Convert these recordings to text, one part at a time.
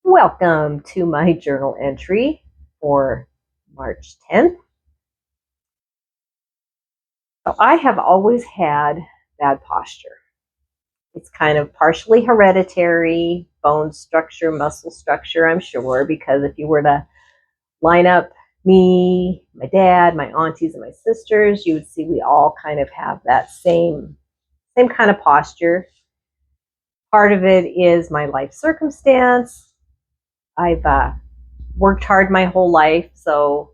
Welcome to my journal entry for March 10th. So I have always had bad posture. It's kind of partially hereditary, bone structure, muscle structure, I'm sure, because if you were to line up me, my dad, my aunties, and my sisters, you would see we all kind of have that same kind of posture. Part of it is my life circumstance. I've worked hard my whole life, so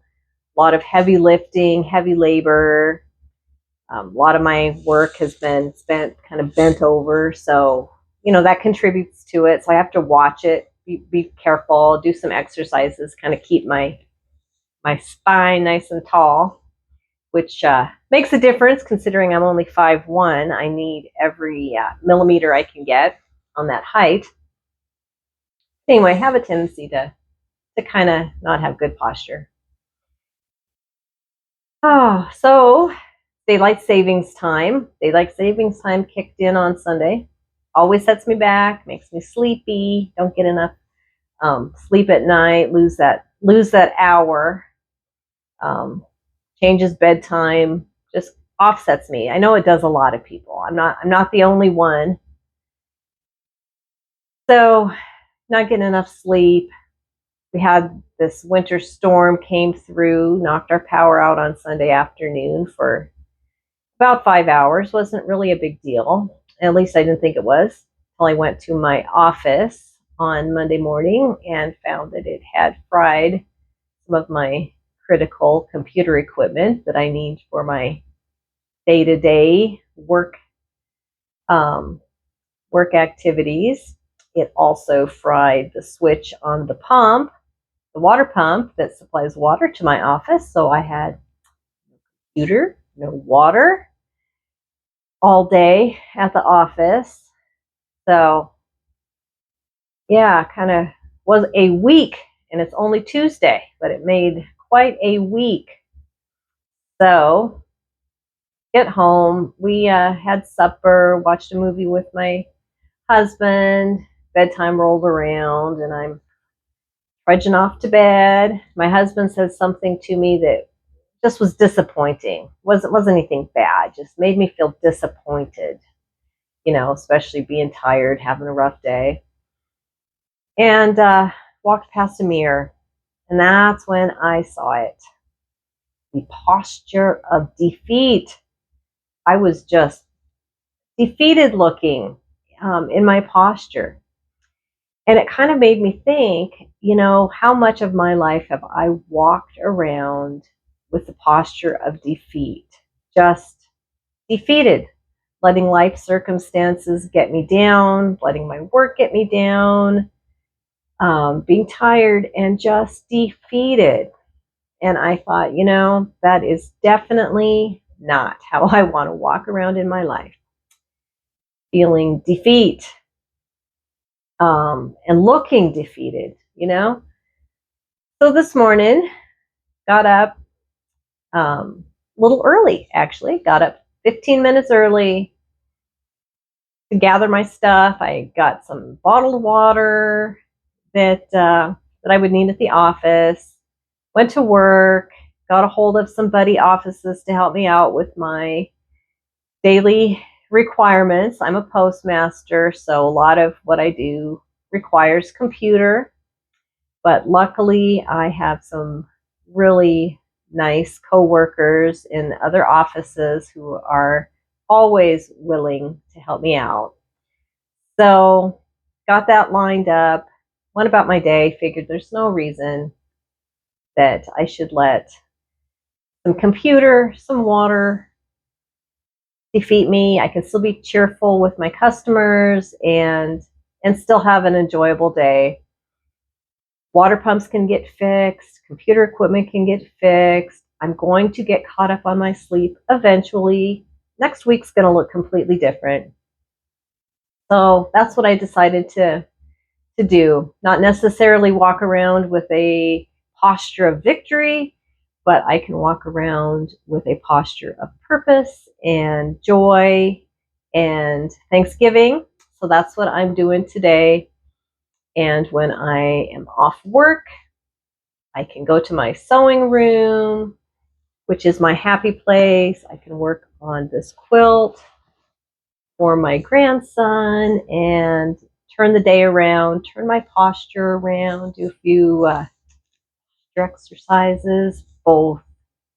a lot of heavy lifting, heavy labor. A lot of my work has been spent kind of bent over, so that contributes to it. So I have to watch it, be careful, do some exercises, kind of keep my spine nice and tall, which makes a difference considering I'm only 5'1". I need every millimeter I can get on that height. Anyway, I have a tendency to kind of not have good posture. Oh, so daylight savings time. Daylight savings time kicked in on Sunday. Always sets me back, makes me sleepy. Don't get enough sleep at night. Lose that hour. Changes bedtime. Just offsets me. I know it does a lot of people. I'm not the only one. So, not getting enough sleep. We had this winter storm came through, knocked our power out on Sunday afternoon for about 5 hours. Wasn't really a big deal. At least I didn't think it was until I went to my office on Monday morning and found that it had fried some of my critical computer equipment that I need for my day-to-day work activities. It also fried the switch on the pump, the water pump that supplies water to my office. So I had no computer, no water all day at the office. So yeah, kind of was a week, and it's only Tuesday, but it made quite a week. So get home, we had supper, watched a movie with my husband. Bedtime rolled around, and I'm trudging off to bed. My husband said something to me that just was disappointing. Wasn't anything bad, just made me feel disappointed, especially being tired, having a rough day. And walked past a mirror, and that's when I saw it. The posture of defeat. I was just defeated looking in my posture. And it kind of made me think, how much of my life have I walked around with the posture of defeat? Just defeated, letting life circumstances get me down, letting my work get me down, being tired and just defeated. And I thought, that is definitely not how I want to walk around in my life. Feeling defeat and looking defeated, So this morning, got up a little early, actually. Got up 15 minutes early to gather my stuff. I got some bottled water that I would need at the office. Went to work, got a hold of some buddy offices to help me out with my daily requirements. I'm a postmaster, so a lot of what I do requires computer, but luckily I have some really nice coworkers in other offices who are always willing to help me out. So got that lined up, went about my day, figured there's no reason that I should let some computer, some water defeat me. I can still be cheerful with my customers and still have an enjoyable day. Water pumps can get fixed, computer equipment can get fixed. I'm going to get caught up on my sleep eventually. Next week's going to look completely different. So that's what I decided to do. Not necessarily walk around with a posture of victory, but I can walk around with a posture of purpose and joy and thanksgiving. So that's what I'm doing today. And when I am off work, I can go to my sewing room, which is my happy place. I can work on this quilt for my grandson and turn the day around, turn my posture around, do a few exercises, both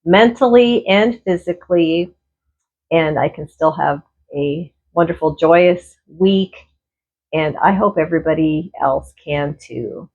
mentally and physically, and I can still have a wonderful, joyous week. And I hope everybody else can too.